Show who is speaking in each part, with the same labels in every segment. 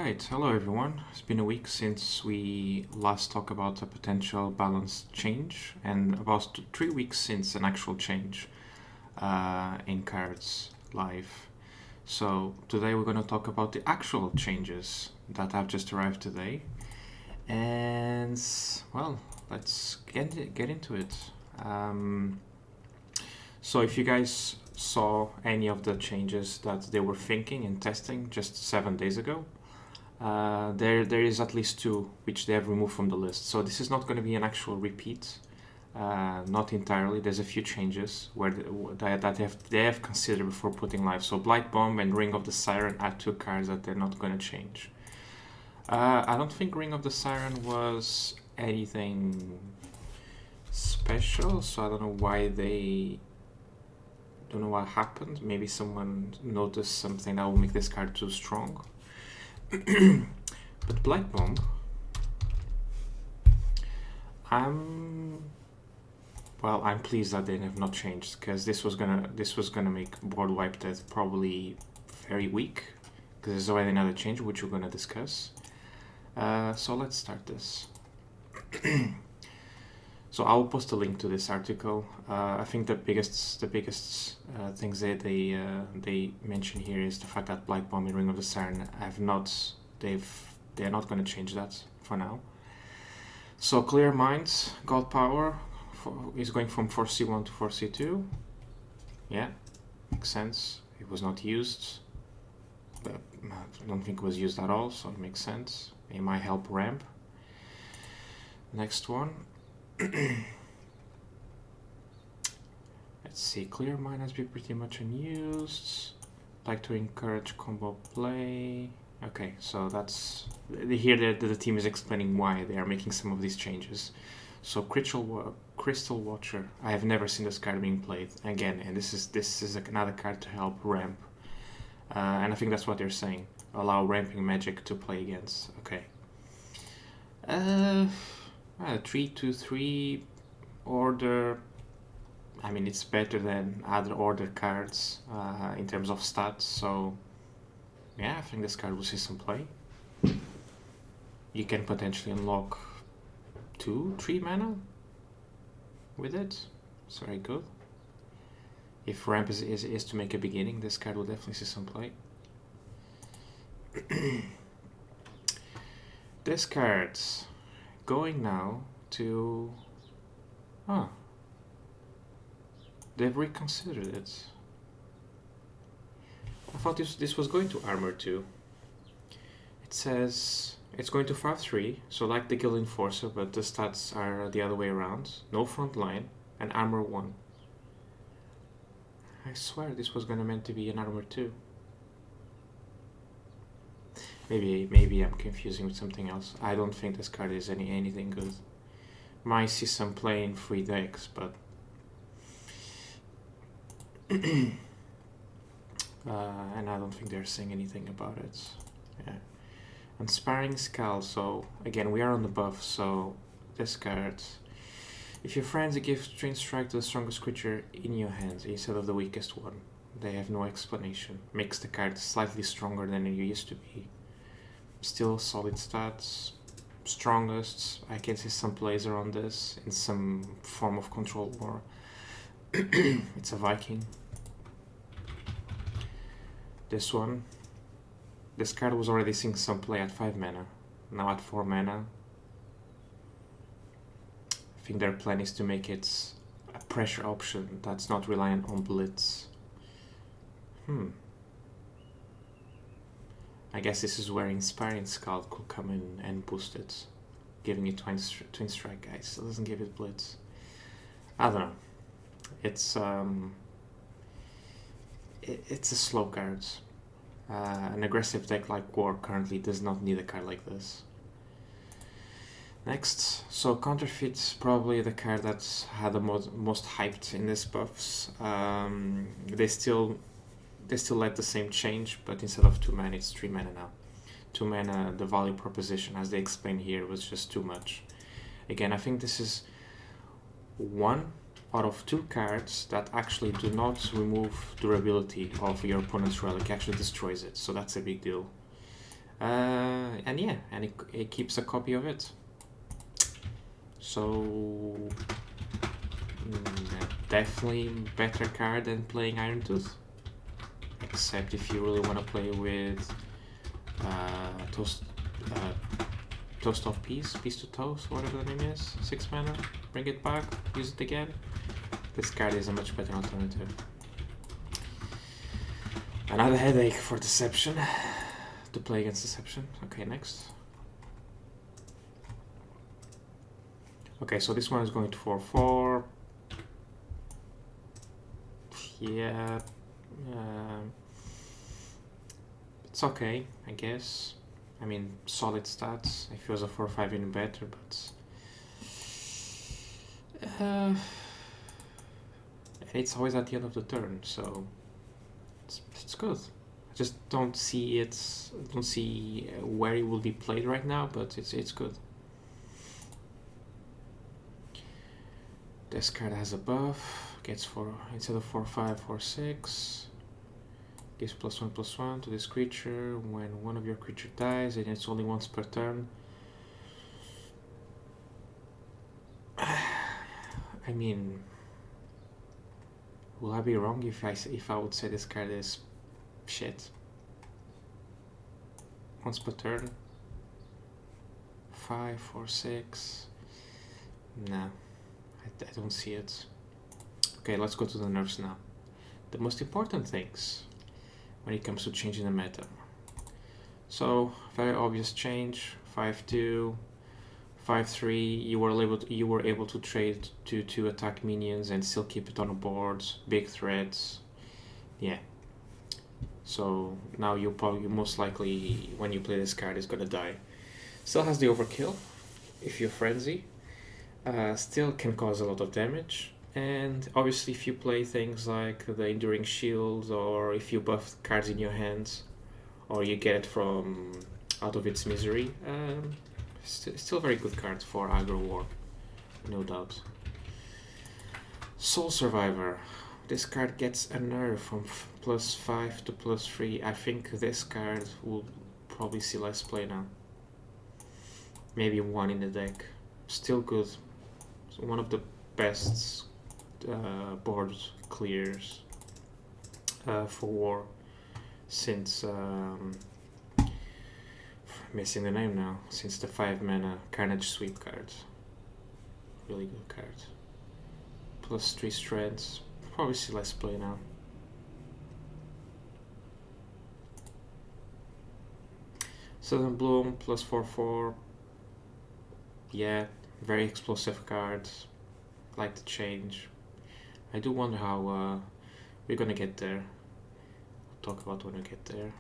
Speaker 1: Alright, hello everyone. It's been a week since we last talked about a potential balance change and about 3 weeks since an actual change in cards live. So today we're going to talk about the actual changes that have just arrived today. And well, let's get into it. So if you guys saw any of the changes that they were thinking and testing just 7 days ago, there is at least 2 which they have removed from the list. So this is not going to be an actual repeat, not entirely. There's a few changes where they have considered before putting live. So Blight Bomb and Ring of the Siren are 2 cards that they're not going to change. I don't think Ring of the Siren was anything special, so I don't know why they... don't know what happened. Maybe someone noticed something that will make this card too strong. But Blight Bomb, I'm pleased that they have not changed, because this was gonna make board wipe death probably very weak, because there's already another change which we're gonna discuss. So let's start this. So I'll post a link to this article. I think the biggest things that they mention here is the fact that Blight Bomb and Ring of the Siren they're not going to change that for now. So Clear Minds, God Power is going from 4C1 to 4C2. Yeah, makes sense. It was not used. But I don't think it was used at all, so it makes sense. It might help ramp. Next one. Let's see, Clear Mind has been pretty much unused. Like to encourage combo play. Okay, so that's here the team is explaining why they are making some of these changes. So Crystal Watcher, I have never seen this card being played again, and this is another card to help ramp, and I think that's what they're saying. Allow ramping magic to play against. Okay. 3/3 order. I mean, it's better than other order cards in terms of stats, so yeah, I think this card will see some play. You can potentially unlock 2-3 mana with it. It's very good. If ramp is to make a beginning, this card will definitely see some play. This card going now to... oh, they've reconsidered it. I thought this was going to armor 2. It says it's going to 5/3, so like the Guild Enforcer, but the stats are the other way around. No front line and armor 1. I swear this was gonna meant to be an armor 2. Maybe I'm confusing with something else. I don't think this card is anything good. Might see some play in 3 decks, but and I don't think they're saying anything about it. Yeah. Unsparing Skull. So again, we are on the buff. So this card, if your friends give Strange Strike to the strongest creature in your hands instead of the weakest one, they have no explanation. Makes the card slightly stronger than it used to be. Still solid stats, strongest. I can see some plays around this in some form of control war. It's a Viking. This one, this card was already seeing some play at 5 mana, now at 4 mana. I think their plan is to make it a pressure option that's not reliant on blitz. I guess this is where Inspiring Skull could come in and boost it, giving it twin strike, guys. Still doesn't give it blitz. I don't know. It's it's a slow card. An aggressive deck like War currently does not need a card like this. Next, so Counterfeit's probably the card that's had the most hyped in this buffs. They still let the same change, but instead of 2 mana, it's 3 mana now. 2 mana, the value proposition, as they explain here, was just too much. Again, I think this is 1 out of 2 cards that actually do not remove durability of your opponent's relic, actually destroys it, so that's a big deal. and yeah, and it keeps a copy of it. So definitely better card than playing Iron Tooth. Except if you really want to play with Toast of Peace, Peace to Toast, whatever the name is, 6 mana, bring it back, use it again. This card is a much better alternative. Another headache for Deception, to play against Deception. Okay, next. Okay, so this one is going to 4/4. Yeah, it's okay, I guess. I mean, solid stats. If it was a 4/5, even better, but it's always at the end of the turn, so it's good. I just don't see where it will be played right now, but it's good. This card has a buff, gets 4 instead of 4/5, 4/6. Gives +1/+1 to this creature when one of your creature dies, and it's only once per turn. I mean, will I be wrong if I would say this card is shit? Once per turn, 5, 4, 6. Nah, I don't see it. Okay, let's go to the nerfs now. The most important things when it comes to changing the meta. So, very obvious change, 5/2, 5/3, you were able to trade to attack minions and still keep it on the board, big threats. Yeah. So now you most likely, when you play this card, is gonna die. Still has the overkill if you frenzy. Still can cause a lot of damage. And obviously if you play things like the Enduring Shield, or if you buff cards in your hands, or you get it from Out of Its Misery, still very good card for aggro war, no doubt. Soul Survivor. This card gets a nerf from +5 to +3. I think this card will probably see less play now. Maybe one in the deck. Still good. It's one of the best board clears for war since missing the name now, since the 5 mana Carnage Sweep card. Really good card. +3 strengths. Probably see less play now. Southern Bloom +4/4. Yeah, very explosive card. Like the change. I do wonder how we're gonna get there. We'll talk about when we get there.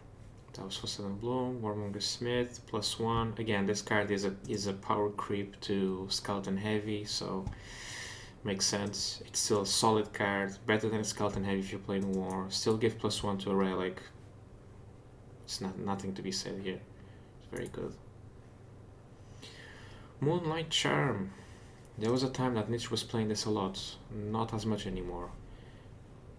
Speaker 1: That was for Southern Bloom. Warmonger Smith +1. Again, this card is a power creep to Skeleton Heavy, so makes sense. It's still a solid card, better than a Skeleton Heavy if you're playing war. Still give +1 to a relic. It's nothing to be said here. It's very good. Moonlight Charm. There was a time that Niche was playing this a lot, not as much anymore.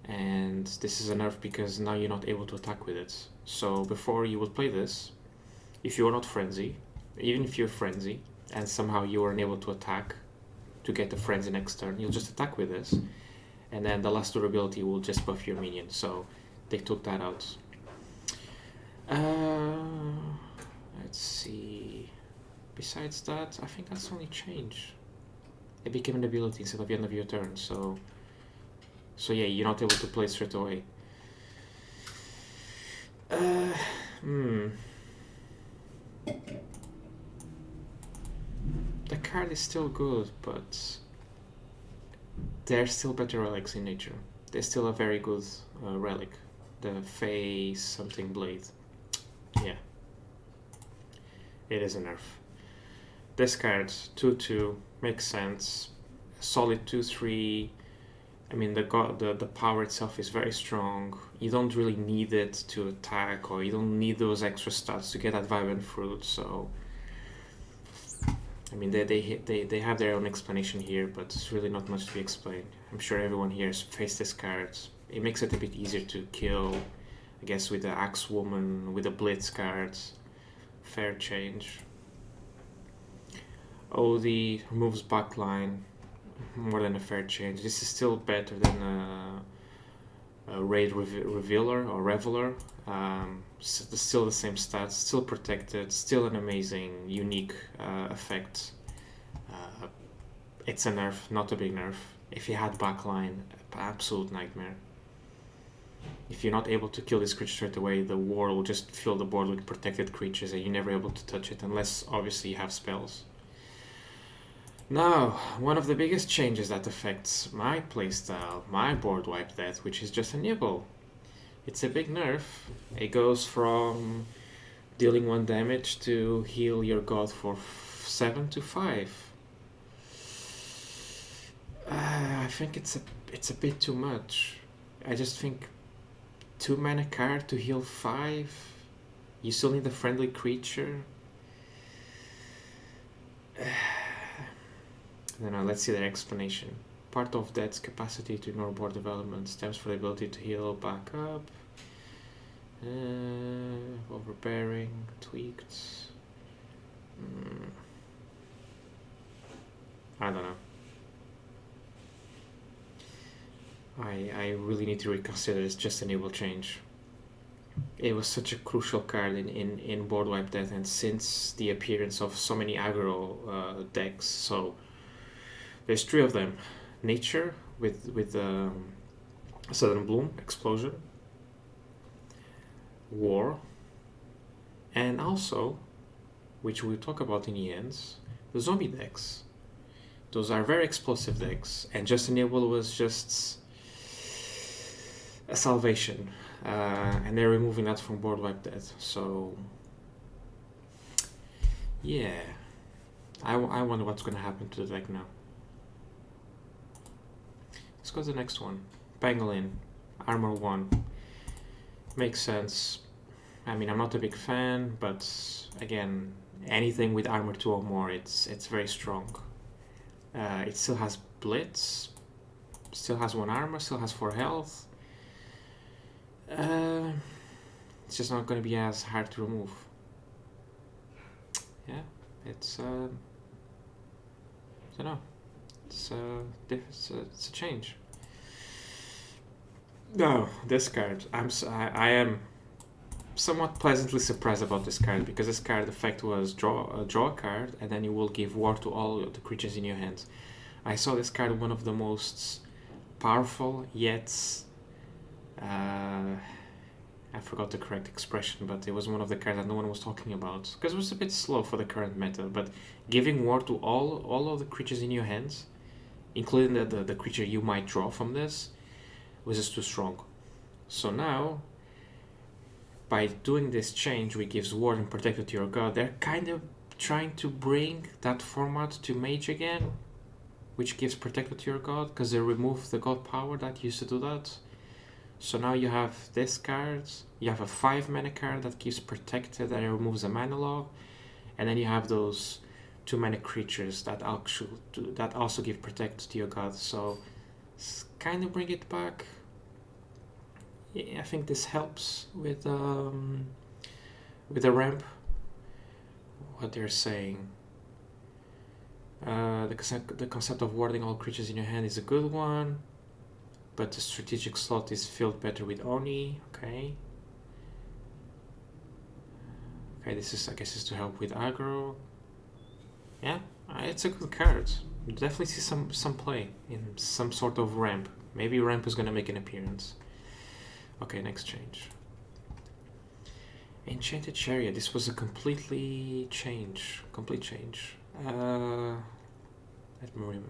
Speaker 1: And this is a nerf because now you're not able to attack with it. So before you would play this, if you were not frenzy, even if you're frenzy, and somehow you were unable to attack to get the frenzy next turn, you'll just attack with this, and then the last durability will just buff your minion. So they took that out. Let's see. Besides that, I think that's the only change. It became an ability instead of the end of your turn, so yeah, you're not able to play straight away. The card is still good, but there's still better relics in nature. There's still a very good relic, the Fey something blade. Yeah, it is a nerf. This card 2/2 makes sense. Solid 2/3. I mean, the power itself is very strong. You don't really need it to attack, or you don't need those extra stats to get that Vibrant Fruit. So, I mean, they have their own explanation here, but it's really not much to be explained. I'm sure everyone here has faced this card. It makes it a bit easier to kill, I guess, with the Axe Woman, with the Blitz cards. fair change. OD removes backline, more than a fair change. This is still better than a Raid Revealer or Reveler. Still the same stats, still protected, still an amazing, unique effect. It's a nerf, not a big nerf. If you had backline, absolute nightmare. If you're not able to kill this creature straight away, the war will just fill the board with protected creatures and you're never able to touch it unless obviously you have spells. Now, one of the biggest changes that affects my playstyle, my board wipe death, which is just a nibble. It's a big nerf. It goes from dealing 1 damage to heal your god for 7 to 5. I think it's a bit too much. I just think 2 mana card to heal 5. You still need a friendly creature. Then let's see their explanation. Part of Dead's capacity to ignore board development stems from the ability to heal back up. Overbearing, tweaked. I don't know. I really need to reconsider. It's just an evil change. It was such a crucial card in board wipe death, and since the appearance of so many aggro decks, so there's 3 of them. Nature with Sudden Bloom, Explosion, War, and also, which we'll talk about in the end, the zombie decks. Those are very explosive decks, and Just Enable was just a salvation, and they're removing that from board wipe death. So yeah, I wonder what's going to happen to the deck now. Let's go to the next one. Pangolin Armor 1. Makes sense. I mean, I'm not a big fan, but again, anything with armor 2 or more, it's very strong. It still has Blitz, still has 1 armor, still has 4 health. It's just not going to be as hard to remove. Yeah, it's I don't know. It's a change. No, this card. I am somewhat pleasantly surprised about this card, because this card effect was draw a card and then you will give war to all the creatures in your hands. I saw this card one of the most powerful yet I forgot the correct expression, but it was one of the cards that no one was talking about because it was a bit slow for the current meta. But giving war to all of the creatures in your hands, including the creature you might draw from this, was just too strong. So now, by doing this change, which gives ward and protector to your god, they're kind of trying to bring that format to mage again, which gives protector to your god, because they removed the god power that used to do that. So now you have this card, you have a 5 mana card that gives protected and it removes a mana log, and then you have those 2 mana creatures that also give protect to your god. So kind of bring it back. Yeah, I think this helps with the ramp. What they're saying. The concept of warding all creatures in your hand is a good one, but the strategic slot is filled better with Oni. Okay, this is, I guess, is to help with aggro. Yeah, it's a good card. You definitely see some play in some sort of ramp. Maybe ramp is gonna make an appearance. Okay, next change. Enchanted Chariot. This was a complete change. Let me remember.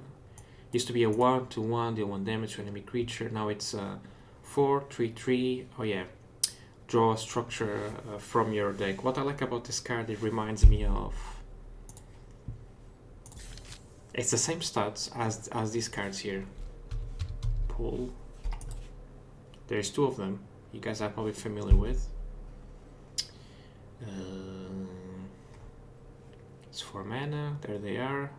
Speaker 1: Used to be a 1/1, deal 1 damage to enemy creature. Now it's 4/3/3. Oh yeah, draw a structure from your deck. What I like about this card, it reminds me of. It's the same stats as these cards here. Pull. There's 2 of them. You guys are probably familiar with. It's 4 mana. There they are.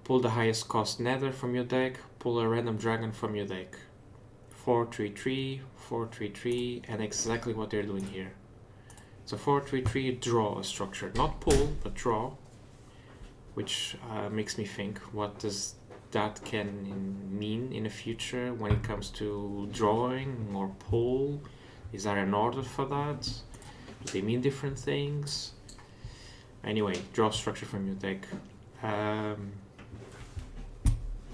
Speaker 1: Pull the highest cost nether from your deck. Pull a random dragon from your deck. 4/3/3, 4/3/3, and exactly what they're doing here. So 4/3/3, draw a structure, not pull, but draw, which makes me think, what does that can mean in the future when it comes to drawing or pull? Is there an order for that? Do they mean different things? Anyway, draw structure from your deck.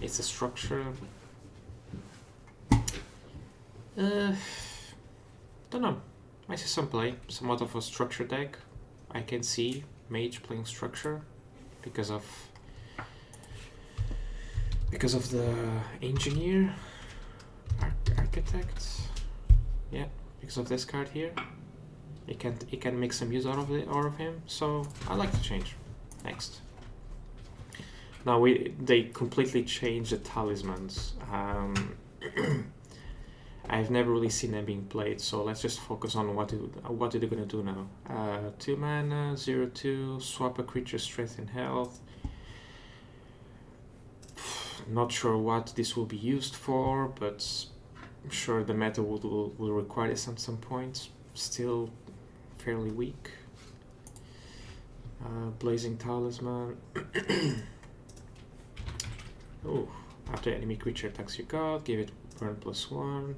Speaker 1: It's a structure. Don't know. I see some play, somewhat of a structure deck. I can see Mage playing structure because of the engineer, architect. Yeah, because of this card here. It can make some use out of him. So I like the change. Next. Now they completely changed the talismans. I've never really seen them being played, so let's just focus on what are they gonna do now. 2 mana, 0/2, swap a creature's strength and health. Not sure what this will be used for, but I'm sure the meta will require this at some point. Still fairly weak. Blazing Talisman. Oh, after enemy creature attacks your god, give it burn +1.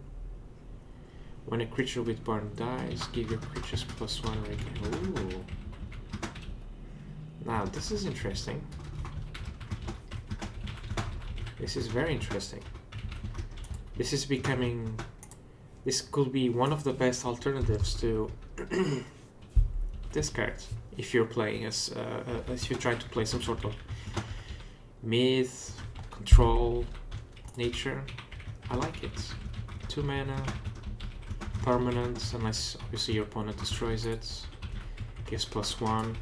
Speaker 1: When a creature with burn dies, give your creatures +1 regain. Ooh. Now this is interesting. This is very interesting. This is becoming. This could be one of the best alternatives to this card. If you're playing as you try to play some sort of myth, control, nature, I like it. 2 mana, permanent, unless obviously your opponent destroys it. Gives +1,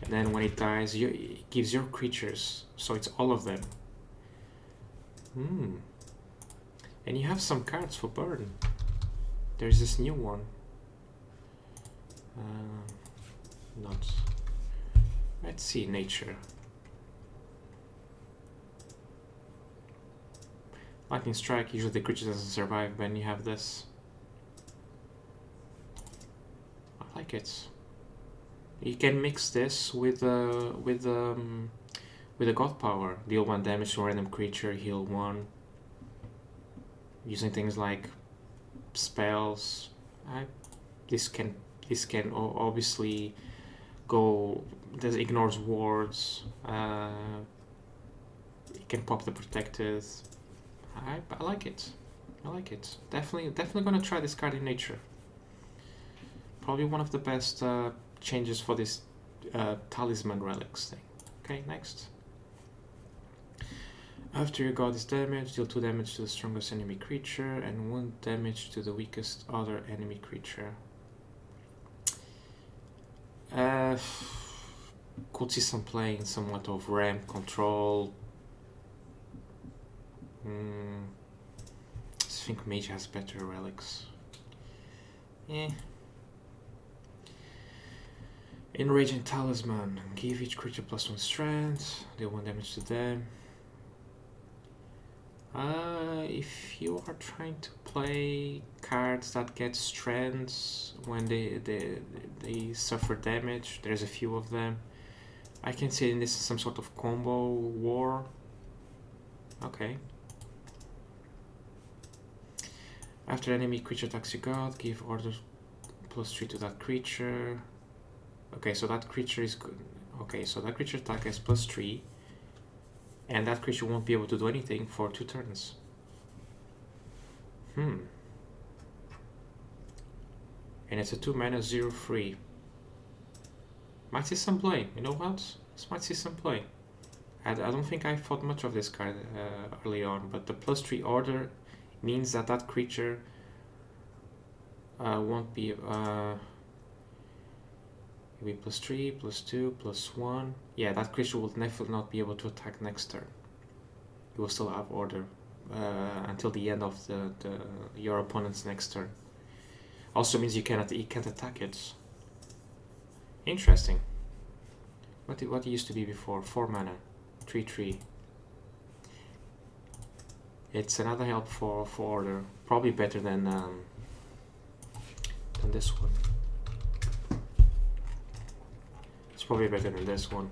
Speaker 1: and then when it dies, it gives your creatures, so it's all of them. And you have some cards for burn. There's this new one. Not. Let's see, nature. Lightning strike. Usually the creature doesn't survive when you have this. I like it. You can mix this with a god power. Deal 1 damage to a random creature. Heal 1. Using things like spells. This can obviously go. This ignores wards. It can pop the protected. I like it. I like it. Definitely gonna try this card in nature. Probably one of the best changes for this talisman relics thing. Okay, next. After your god is damaged, deal 2 damage to the strongest enemy creature and 1 damage to the weakest other enemy creature. Could see some play in somewhat of ramp control. I think Mage has better relics. Enraging Talisman. Give each creature +1 strength. Deal 1 damage to them. If you are trying to play cards that get strengths when they suffer damage, there's a few of them. I can see in this some sort of combo war. Okay. After enemy creature attacks your god, give order +3 to that creature. Okay, so that creature is good. Okay, so that creature attack has +3. And that creature won't be able to do anything for 2 turns. And it's a 2 mana 0/3. Might see some play. You know what? This might see some play. I don't think I thought much of this card early on, but the +3 order means that that creature won't be it'll be +3, +2, +1. Yeah, that creature will definitely not be able to attack next turn. You will still have order until the end of your opponent's next turn. Also means you can't attack it. Interesting. What it used to be before? 4 mana, 3/3. It's another help for order. Probably better than this one. probably better than this one.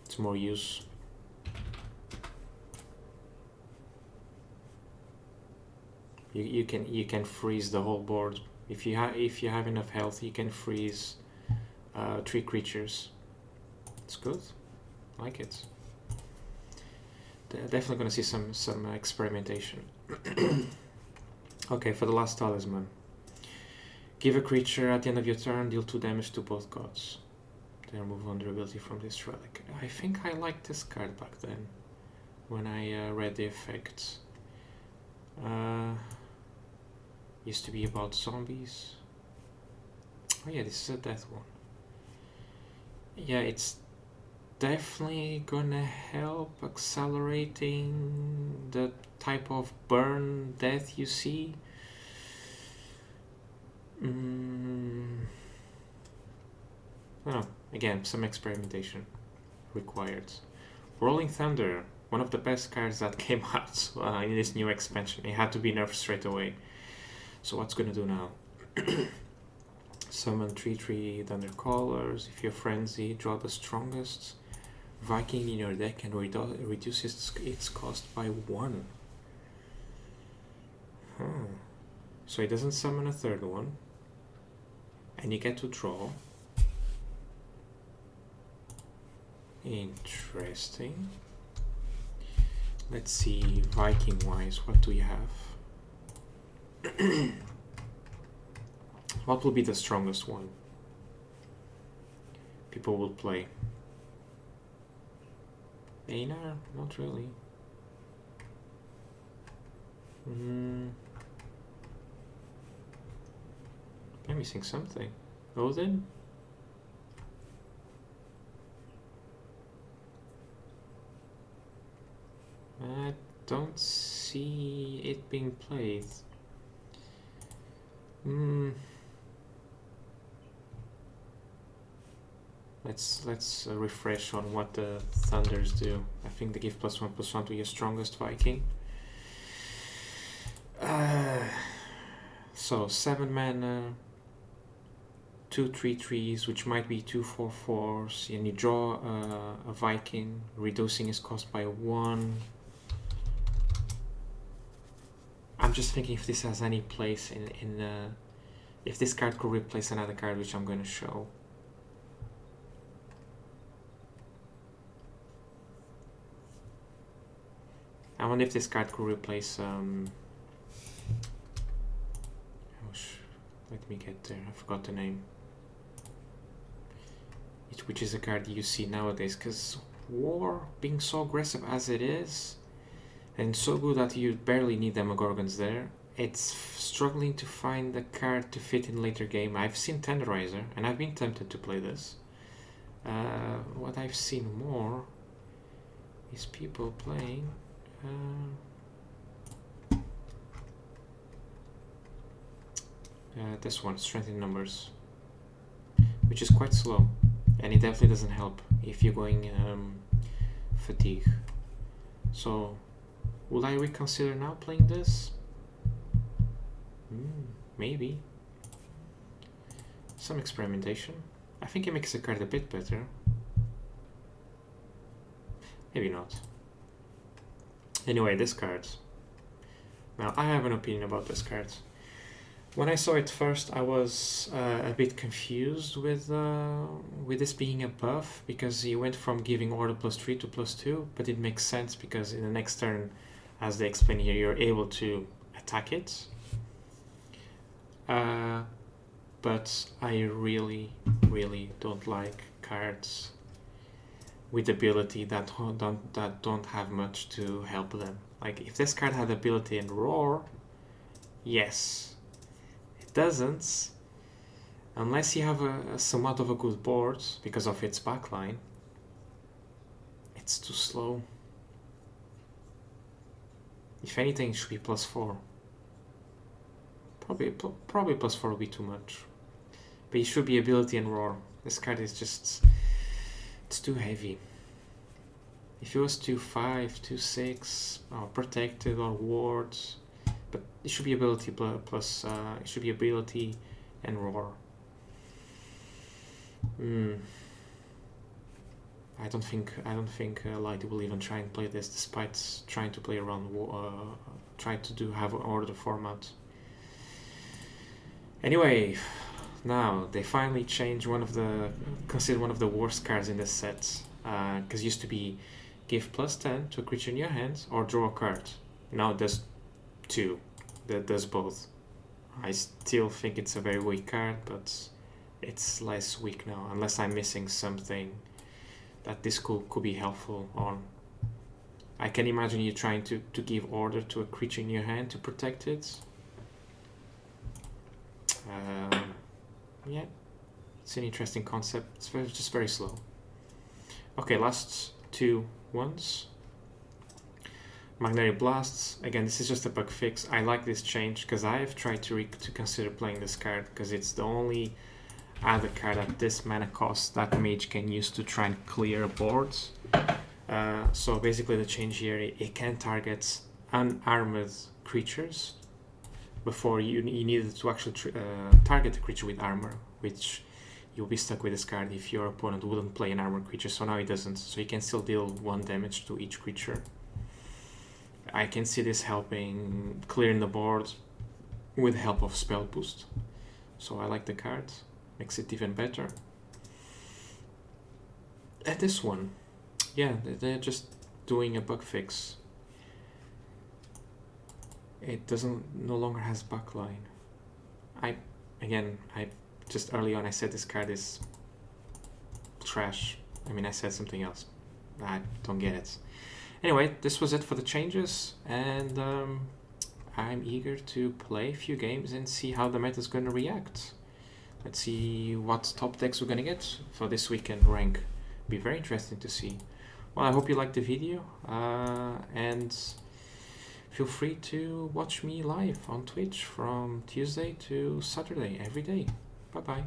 Speaker 1: It's more use. You can freeze the whole board. If you have enough health, you can freeze 3 creatures. It's good. I like it. Definitely gonna see some experimentation. Okay, for the last talisman. Give a creature at the end of your turn, deal 2 damage to both gods. They remove vulnerability from this relic. I think I liked this card back then, when I read the effects. Used to be about zombies. Oh yeah, this is a death one. Yeah, it's definitely gonna help accelerating the type of burn death you see. Oh, again, some experimentation required. Rolling Thunder, one of the best cards that came out in this new expansion. It had to be nerfed straight away. So what's gonna do now? Summon 3/3 Thundercallers. If you're frenzy, draw the strongest Viking in your deck and reduce its cost by 1. So it doesn't summon a third one. And you get to draw. Interesting. Let's see, Viking wise, what do we have? What will be the strongest one people will play? Einar? Not really. I'm missing something. Odin? I don't see it being played. Let's refresh on what the Thunders do. I think they give +1/+1 to your strongest Viking. So 7 mana, 2 3/3s, which might be 2 4/4s, and you draw a Viking, reducing his cost by 1. I'm just thinking if this has any place in if this card could replace another card, which I'm going to show. I wonder if this card could replace let me get there, I forgot the name. Which is a card you see nowadays, because War, being so aggressive as it is, and so good that you barely need Demogorgons there, it's struggling to find the card to fit in later game. I've seen Tenderizer, and I've been tempted to play this. What I've seen more is people playing this one, Strength in Numbers, which is quite slow, and it definitely doesn't help if you're going fatigue. So will I reconsider now playing this? Maybe. Some experimentation. I think it makes the card a bit better. Maybe not. Anyway, this card. Now, I have an opinion about this card. When I saw it first, I was a bit confused with this being a buff, because he went from giving order +3 to +2, but it makes sense because in the next turn, as they explain here, you're able to attack it. But I really don't like cards with ability that don't have much to help them. Like, if this card had ability in Roar, yes. It doesn't, unless you have a somewhat of a good board because of its backline. It's too slow. If anything, it should be +4. Probably +4 will be too much. But it should be ability and Roar. This card is just, it's too heavy. If it was 2/5, 2/6, or protected or wards, but it should be ability plus it should be ability and Roar. I don't think Light will even try and play this, despite trying to play around, trying to have an order format. Anyway, now they finally changed considered one of the worst cards in this set, because used to be give +10 to a creature in your hand or draw a card. Now it does 2. That does both. I still think it's a very weak card, but it's less weak now, unless I'm missing something that this could be helpful on. I can imagine you trying to give order to a creature in your hand to protect it. Yeah, it's an interesting concept. It's just very slow. Okay, last 2 ones. Magnetic Blasts. Again, this is just a bug fix. I like this change because I have tried to consider playing this card because it's the only other card at this mana cost that mage can use to try and clear boards. So basically the change here, it can target unarmored creatures. Before you needed to actually target a creature with armor, which you'll be stuck with this card if your opponent wouldn't play an armored creature, so now he doesn't, so you can still deal 1 damage to each creature. I can see this helping clearing the board with the help of spell boost. So I like the card, makes it even better. And this one, yeah, they're just doing a bug fix. It no longer has backline. I just early on I said this card is trash. I mean, I said something else. I don't get it. Anyway, this was it for the changes, and I'm eager to play a few games and see how the meta is going to react. Let's see what top decks we're going to get for this weekend rank. Be very interesting to see. Well, I hope you liked the video, and feel free to watch me live on Twitch from Tuesday to Saturday every day. Bye bye.